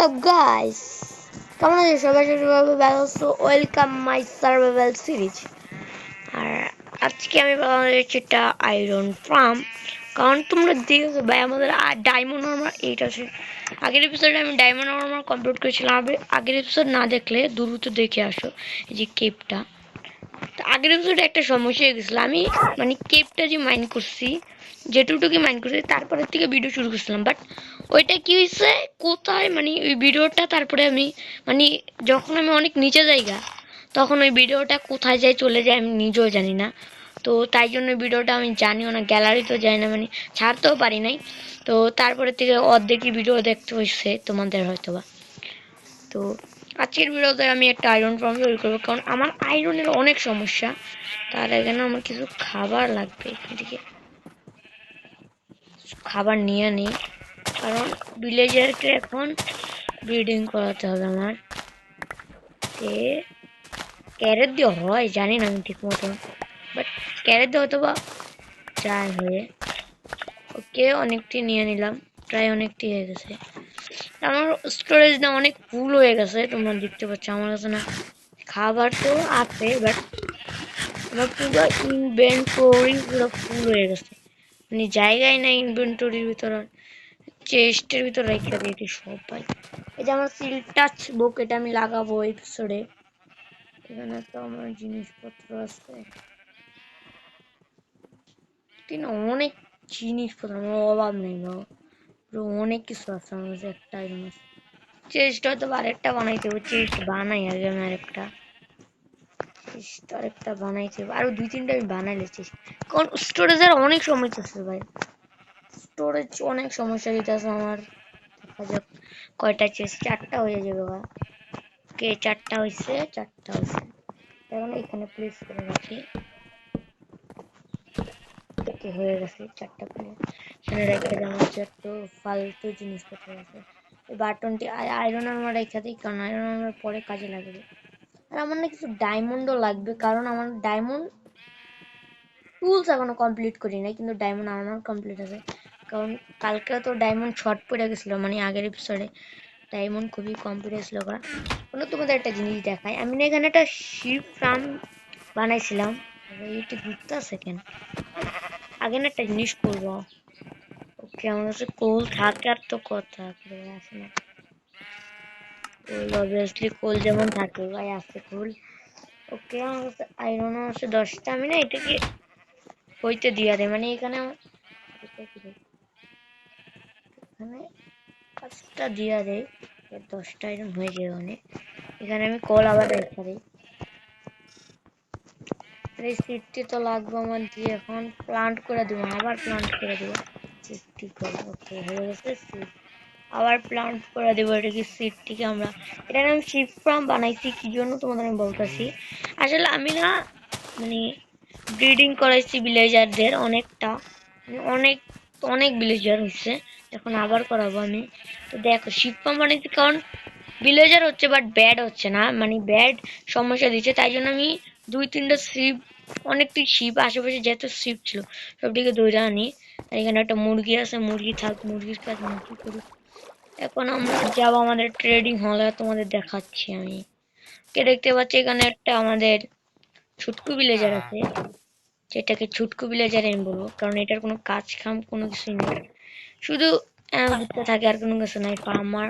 up guys? কেমন আছো সবাই? সবাই ভালো আছো? Welcome my survival series. আর আজকে আমি বানাচ্ছি একটা আয়রন ফার্ম। কারণ তোমরা দেখেছো ভাই আমাদের ডায়মন্ড আর্মার 8 আছে। আগের এপিসোডে আমি ডায়মন্ড আর্মার কমপ্লিট করেছিলাম। আগের এপিসোড না দেখলে দ্রুত দেখে আসো এই যে কেপটা। আগের এপিসোডে একটা সমস্যা হয়ে গেছিলো, আমি মানে কেপটা যে মাইন্ড করছি, যেটুকুই মাইন্ড করছি তারপরের থেকে ভিডিও শুরু করছিলাম। বাট ওইটা কি হয়েছে কোথায়, মানে ওই ভিডিওটা তারপরে আমি মানে যখন আমি অনেক নিচে জায়গা তখন ওই ভিডিওটা কোথায় যায় চলে যায় আমি নিজেও জানি না। তো তাই জন্য ভিডিওটা আমি জানিও না, গ্যালারিতেও যাই না, মানে ছাড়তেও পারি নাই। তো তারপরে থেকে অর্ধেকই ভিডিও দেখতে হয়েছে তোমাদের হয়তোবা। তো আজকের ভিডিওতে আমি একটা আয়রন ফার্ম তৈরি করবো, কারণ আমার আয়রনের অনেক সমস্যা। তার আগে না আমার কিছু খাবার লাগবে, এদিকে খাবার নিয়ে নিই, কারণ ভিলেজারকে এখন ব্রিডিং করাতে হবে আমার। ক্যারেট দিয়ে হয় জানি না আমি ঠিক মতো, বাট ক্যারেট দিয়ে হয়তো বা যায় হয়ে। ওকে, অনেকটি নিয়ে নিলাম, প্রায় অনেকটি হয়ে গেছে। আমার স্টোরেজ না অনেক ফুল হয়ে গেছে, তোমরা দেখতে পাচ্ছ আমার কাছে না খাবার তো আছে, বাট আমার পুরো ইনভেন্টরি পুরো ফুল হয়ে গেছে, মানে জায়গায় নাই ইনভেন্টরির ভিতর। চেস্টের ভিতর রেখে দিয়েছি সবাই। এই যে আমার সিল টাচ বুক, এটা আমি লাগাবো এপিসোডে। এখানে তো আমার জিনিসপত্র আছে, কিন্তু অনেক জিনিসপত্র, আমার অভাব নেই বা অনেক কিছু আছে আমার কাছে। একটা আইরন আছে, চেস্ট হয়তো আরেকটা বানাইতে হবে। চেস্ট বানাই আগে আমি আরেকটা, চেস্ট আরেকটা বানাইতে হবে, আরো দুই তিনটা আমি বানাই লেছি। কারণ স্টোরেজের অনেক সমস্যা আছে ভাই, স্টোরেজ অনেক সমস্যা দিতেছে আমার। দেখা যাক কয়টা চেস্ট, চারটা হয়ে যাবে বা কে চারটা হয়েছে, চারটা হয়েছে। এখন এখানে প্লেস করে রাখি, ওকে হয়ে গেছে চারটা প্লেস। এখানে রেখে দেওয়া হচ্ছে একটু ফালতু জিনিসপত্র আছে। এই বাটনটি আয়রন আর্মার রেখে দিই, কারণ আয়রন আর্মার পরে কাজে লাগবে। আর আমার না কিছু ডায়মন্ডও লাগবে, কারণ আমার ডায়মন্ড টুলস এখনো কমপ্লিট করি নাই, কিন্তু ডায়মন্ড আর্মার কমপ্লিট আছে। কারণ কালকে তো ডায়মন্ড শর্ট পড়ে গেছিলো, মানে আগের এপিসোডে ডায়মন্ড খুবই কম পড়েছিল। কোনো তোমাদের একটা জিনিস দেখায়, আমি না এখানে একটা শিপ ফার্ম বানাইছিলাম। এইটা ঘুরতে আছে কেন? আগে না একটা জিনিস করবো। ওকে, আমার কাছে কোল থাকে আর তো কথা আসে না। কোল অবভিয়াসলি কোল যেমন থাকে ভাই আছে কোল। ওকে, আমার কাছে আয়রন আছে 10টা। আমি না এটাকে হইতে দিয়া দেয়, মানে এখানে এখানে 5টা দিয়া দেয়, 10টা আয়রন হয়ে যায় অনেক। এখানে আমি কল আবার রেখে দিই। এই সিটটি তো লাগবে আমার, দিয়ে এখন প্লান্ট করে দেবো, আবার প্লান্ট করে দেবো। সিটটি করবো, ওকে হয়ে গেছে সিট, আবার প্লান্ট করে দেবো এটাকে সিটটিকে আমরা। এটা আমি শিপ ফার্ম বানাইছি কি জন্য তোমাদের আমি বলতেছি। আসলে আমি না মানে ব্রিডিং করাইছি ভিলেজারদের অনেকটা, মানে অনেক অনেক ভিলেজার হচ্ছে, এখন আবার করাবো আমি। তো দেখো শিপ ফার্ম বানাইছি কারণ ভিলেজার হচ্ছে বাট ব্যাড হচ্ছে না, মানে ব্যাড সমস্যা দিচ্ছে। তাই জন্য আমি দুই তিনটা শিপ, অনেকটি শিপ আশেপাশে যেহেতু শিপ ছিল সবটিকে ধরে আনি। আর এখানে একটা মুরগি আছে, মুরগি থাক, মুরগির কাজ মুরগি করি। এখন আমরা যাবো আমাদের ট্রেডিং হলে, তোমাদের দেখাচ্ছি আমি। কে দেখতে পাচ্ছি এখানে একটা আমাদের ছুটকু ভিলেজার আছে, যেটাকে ছুটকু ভিলেজার আমি বলবো, কারণ এটার কোনো কাজ কাম কোনো কিছুই নেই, শুধু ঘুরতে থাকে আর কোনো কিছু নাই। ফার্মার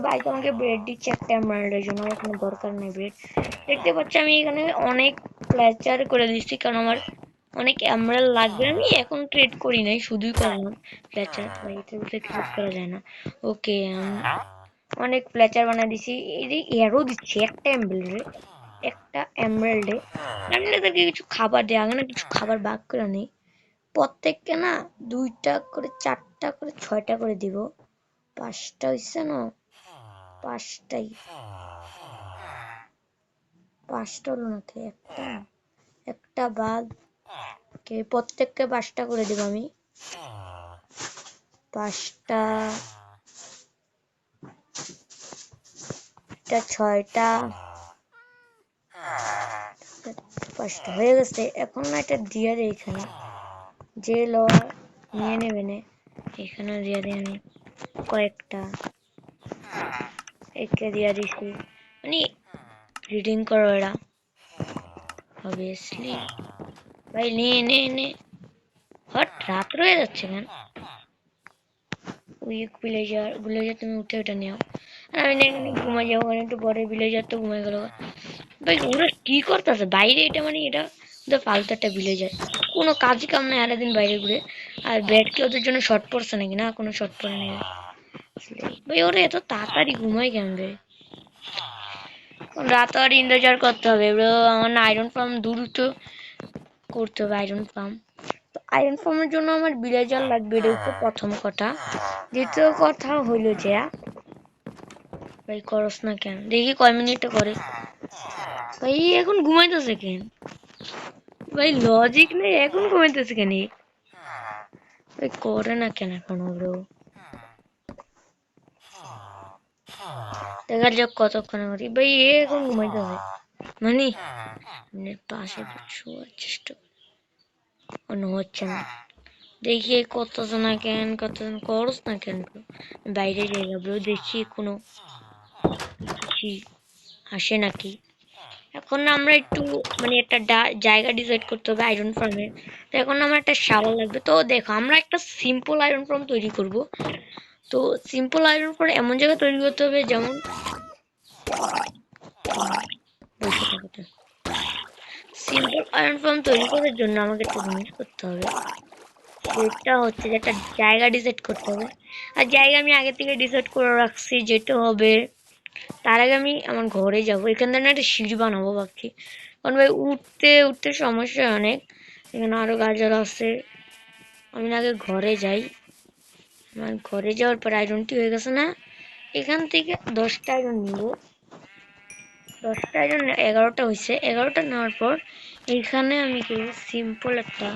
ভাই তোমাকে ব্রেড দিচ্ছি একটা এমারাল্ডের জন্য, আমার কোনো দরকার নেই ব্রেড। দেখতে পাচ্ছি আমি এখানে অনেক প্লেচার করে দিচ্ছি, কারণ আমার অনেক এমারাল্ড লাগবে। আমি এখন ট্রেড করি নাই, শুধুই করলাম প্লেচার, এটার ভিতরে ট্রেড করা যায় না। ওকে, অনেক প্লেচার বানাই দিছি। এই যে এরও দিচ্ছি একটা এমরাল্ডে, একটা এমরাল্ডে। আমি না তাদেরকে কিছু খাবার দিই, আগে না কিছু খাবার ভাগ করে নিই, প্রত্যেককে না 2টা করে 4টা করে 6টা করে দিব। 5টা হইছে না, 5টাই, 5টা হলো নাকি, একটা একটা বাদ। কে প্রত্যেককে 5টা করে দিব আমি, 5টা, এটা 6টা, 5টা হয়ে গেছে। এখন না এটা দিয়ে দেয় এখানে, যে লওয়ার নিয়ে নেবে নে। এখানে দিয়ে দিই আমি কয়েকটা, একে দিয়ে দিছি, মানে রিডিং করো এরা অবভিয়াসলি। ভাই নে নে নে, হট রাত রয়ে যাচ্ছে কেন? উইক ভিলেজার, ভিলেজার তুমি উঠে ওটা নিও, আর আমি না এখানে ঘুমাই যাবো, কারণ একটু পরে ভিলেজার তো ঘুমাই গেল। ভাই ওরা কি করতেছে বাইরে? এটা মানে এটা ওদের ফালতু একটা ভিলেজার, কোনো কাজ কাম নাই, সারাদিন বাইরে ঘুরে। আর ব্যাট কি ওদের জন্য শর্ট পড়ছে নাকি? না, কোনো শর্ট পড়ে নেই ভাই। ওরা এত তাড়াতাড়ি ঘুমায় কেন রে? রাত আর ইন্তেজার করতে হবে ব্রো, আমার না আয়রন ফার্ম দ্রুত করতে হবে। আয়রন ফার্ম, তো আয়রন ফার্মের জন্য আমার ভিলেজার লাগবে, এটা হচ্ছে প্রথম কথা। দ্বিতীয় কথা হইলো যে, ভাই করস না কেন? দেখি কয় মিনিটে করে। ভাই এখন ঘুমাইতেছে কেন? ভাই লজিক নেই, এখন ঘুমাইতেছে কেন? ভাই করে না কেন এখনো ব্রো? দেখা যাক কতক্ষণে করি। ভাই এখন ঘুমাইতেছে মানে পাশে শোয়ার চেষ্টা কোনো হচ্ছে না। দেখি কতজন কেন, কতজন করস না কেন ব্রো? বাইরে যাই ব্রো, দেখি কোনো কিছু আসে নাকি। এখন আমরা একটু মানে একটা জায়গা ডিসাইড করতে হবে আয়রন ফার্মের। তো এখন আমার একটা শাওয়ার লাগবে। তো দেখো আমরা একটা সিম্পল আয়রন ফার্ম তৈরি করব। তো সিম্পল আয়রন ফার্ম এমন জায়গায় তৈরি করতে হবে যেমন সিম্পল আয়রন ফার্ম তৈরি করার জন্য আমাকে একটা জিনিস করতে হবে, সেটা হচ্ছে যে একটা জায়গা ডিসাইড করতে হবে। আর জায়গা আমি আগে থেকে ডিসাইড করে রাখছি যেটা হবে। তার আগে আমি আমার ঘরে যাব, এখান থেকে একটা সিঁড়ি বানাবো ভাবছি, কারণ ভাই উঠতে উঠতে সমস্যা অনেক। এখানে আরো গাছাল আছে। আমি আগে ঘরে যাই। আমার ঘরে যাওয়ার পর আয়রনটি হয়ে গেছে না, এখান থেকে 10টা আয়রন নিব। 10টা আয়রন 11টা হয়েছে। 11টা নেওয়ার পর এখানে আমি করবো সিম্পল একটা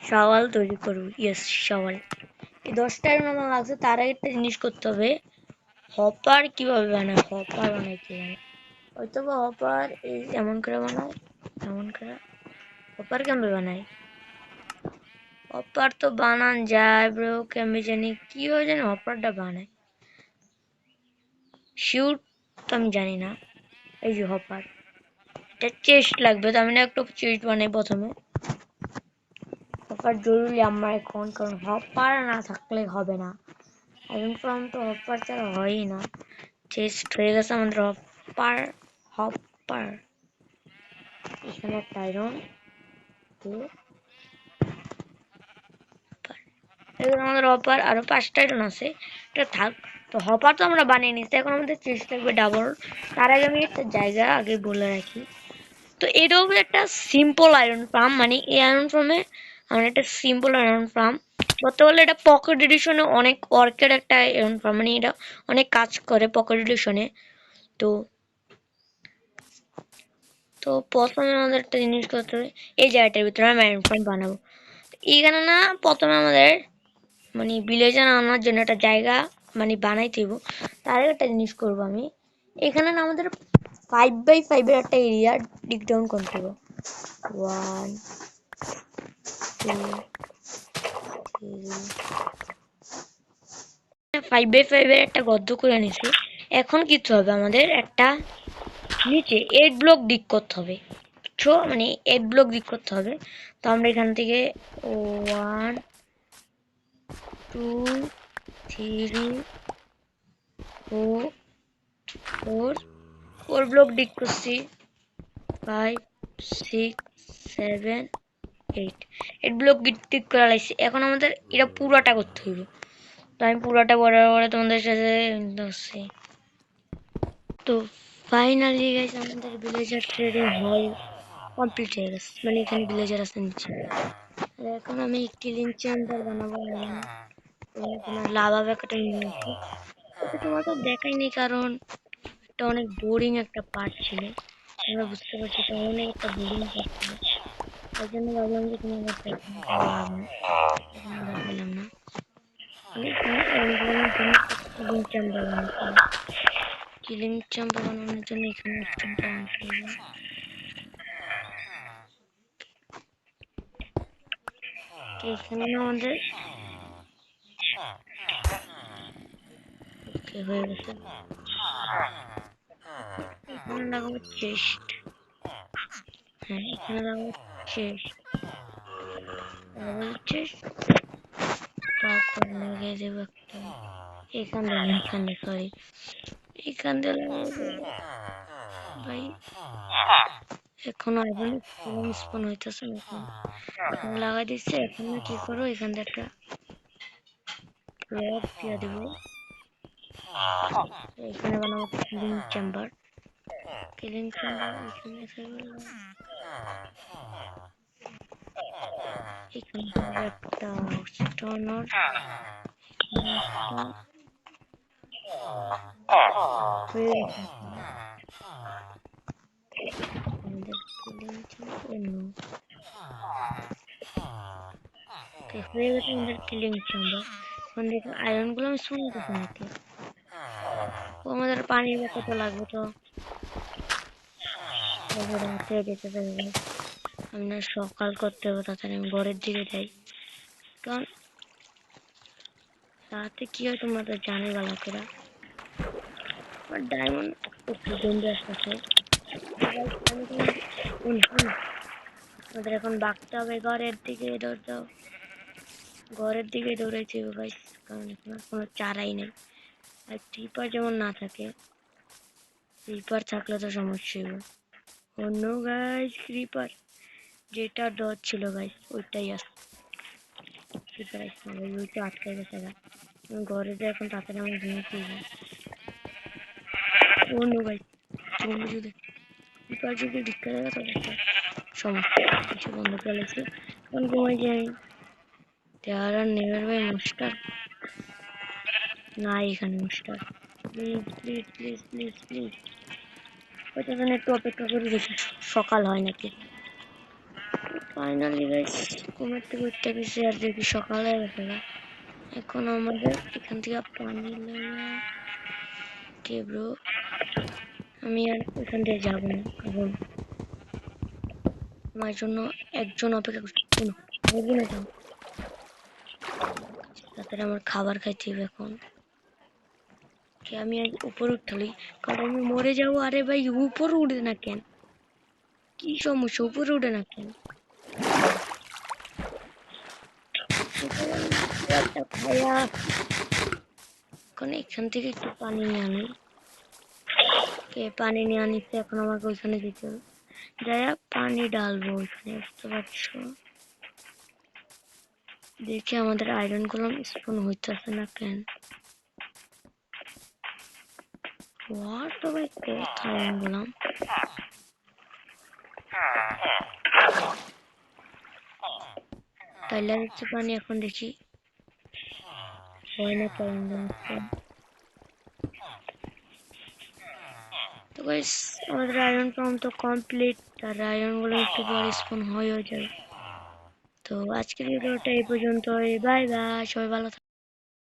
শাওয়াল তৈরি করবো। ইয়েস, শাওয়াল। এই 10টা আয়রন আমার লাগছে। তার আগে একটা জিনিস করতে হবে, হপার কিভাবে বানায়? হপার বানাই কিভাবে? হয়তো বা হপার এই এমন করে বানায়, এমন করে। হপার কেমনে বানায়? হপার তো বানান যায় ব্রো, কেমনে জানি কিভাবে জানি হপারটা বানায়, শিওর তো আমি জানি না। এই যে হপার, এটা চেস্ট লাগবে, তো আমি না একটু চেস্ট বানাই প্রথমে। হপার জরুরি আমার এখন, কারণ হপার না থাকলে হবে না। আয়রন ফার্ম তো হপার ছাড়া হয়ই না। চেস্ট হয়ে গেছে আমাদের হপার। হপার এখানে একটা আয়রন, আমাদের হপার আরো 5টা আয়রন আছে, এটা থাক। তো হপার তো আমরা বানিয়ে নিচ্ছি, এখন আমাদের চেস্ট লাগবে ডাবল। তার আগে আমি একটা জায়গা আগে বলে রাখি। তো এটা হবে একটা সিম্পল আয়রন ফার্ম, মানে এই আয়রন ফার্মে আমার একটা সিম্পল আয়রন ফার্ম বলতে বললে, এটা পকেট এডিশনে অনেক ওয়ার্কের একটা আয়রন ফার্ম, মানে এটা অনেক কাজ করে পকেট এডিশনে। তো তো প্রথমে আমাদের একটা জিনিস করতে হবে, এই জায়গাটার ভিতরে আমি আয়রন ফার্ম বানাবো। এইখানে না প্রথমে আমাদের মানে ভিলেজার আনার জন্য একটা জায়গা মানে বানাইতে হইব। তার আগে একটা জিনিস করবো আমি, এখানে না আমাদের 5x5 এর একটা এরিয়া ডিক ডাউন করতে হবে। 1 2 3 5x5 এর একটা গর্ত করে নিছি। এখন কিছু হবে, আমাদের একটা নিচে 8 ব্লক ডিক করতে হবে। বুঝছো? মানে 8 ব্লক ডিক করতে হবে। তো আমরা এখান থেকে 1 2 3 4 4 ব্লক ডিক করছি। 5 6 7 8 ব্লক ডিক করা লাগছে। এখন আমাদের এটা পুরাটা করতে হইব। তো আমি পুরাটা করার পরে তোমাদের সাথে আসছি। তো ফাইনালি গাইস আমাদের ভিলেজার ট্রেডিং হল কমপ্লিট হয়ে গেছে, মানে এখানে ভিলেজার আছে নিচে। আর এখন আমি কিলিং চেম্বার বানাবো। তোমার লাভা ব্যাকটা নিয়ে নিচ্ছি। এটা তোমাকে দেখাইনি কারণ এটা অনেক বোরিং একটা পার্ট ছিল। আমরা বুঝতে পারছি এটা অনেক একটা বোরিং পার্ট ছিল, তাই জন্য ভাবলাম যে তোমাকে দেখাইলাম না। আমি কিলিং চেম্বার বানাচ্ছি। কিলিং চেম্বার বানানোর জন্য এখানে স্টোনটা আনতে হবে। তো এখানে আমাদের ওকে হয়ে গেছে। এখানে লাগাবো চেস্ট, হ্যাঁ এখানে লাগাবো চেস্ট, চেস্ট, তারপর লাগিয়ে দেবো একটা এখানে সরি এখান দিয়ে লাগাবো ভাই। এখনো এখন স্পন হইতেছে না, এখন লাগাই দিচ্ছে। এখন কি করো, এখান থেকে একটা প্লেট দিয়ে দেবো, এখানে বানাবো কিলিং চেম্বার। কিলিং চেম্বার এখানে এখানে একটা স্টোনার, আমাদের কিলিং চেম্বার হয়ে গেছে। আমাদের কিলিং চেম্বার এখন দেখুন আয়রন গুলো আমি শুনে দেখি নাকি ও আমাদের পানির কত লাগবে, তো রাতে যেতে পারবে। আমরা সকাল করতে হবে, তাড়াতাড়ি আমি ঘরের দিকে যাই, কারণ রাতে কি হয় তোমরা তো জানি বালকেরা। আর ডায়মন্ড একটু বন্ধু আসতেছে, আমাদের এখন বাঁকতে হবে ঘরের দিকে, দৌড় ঘরের দিকে দৌড়াইছি গাইস, কারণ এখন আর কোনো চারাই নেই। আর ক্রিপার যেমন না থাকে, ক্রিপার থাকলে তো সমস্যা হবে। অন্য গাইস ক্রিপার যেটা ডট ছিল গাইস ওইটাই আসছে, ক্রিপার আসছে না, ওইটা আটকে গেছে গা। ঘরে যে এখন তাড়াতাড়ি আমার ঘুমিয়ে অন্য গাইস তুমি যদি ক্রিপার যদি ঢুকে যাবে তবে একটা সমস্যা, কিছু বন্ধ করে লেগেছে এখন ঘুমাই যাই। দেওয়ার আর নেবের ভাই মাস্টার না, এখানে master please please please please please, ওইটা জন্য একটু অপেক্ষা করে দেখি সকাল হয় নাকি। ফাইনালি গাইস ঘুমের থেকে উঠতে গেছি আর দেখি সকাল হয়ে গেছে না। এখন আমাদের এখান থেকে পানি লাগা কে ব্রো, আমি আর এখান থেকে যাবো না, কারণ আমার জন্য একজন অপেক্ষা করছে। না যাও, তাড়াতাড়ি আমার খাবার খাইতে হবে এখন। আমি আজ উপরে উঠলি কারণ আমি মরে যাবো। আরে ভাই উপরে উঠে না কেন, কি সমস্যা, উপরে উঠে না কেন? এখন এখান থেকে একটু পানি নিয়ে আনি, কে পানি নিয়ে আনিতে এখন আমাকে ওইখানে যেতে হবে, যাই পানি ডালবো ওইখানে, বুঝতে পারছো? দেখি আমাদের আয়রন গুলো স্পন হইতেছে না কেন, তো ভাই কোথায় আয়রন গুলাম? তাইলে হচ্ছে পানি এখন দেখি হয় না কেন। তো গাইস আমাদের আয়রন পাম্প তো কমপ্লিট, আর আয়রন গুলো একটু পরে স্পন হয়ে যাবে। তো আজকের ভিডিওটা এই পর্যন্ত, বাই বাই, সবাই ভালো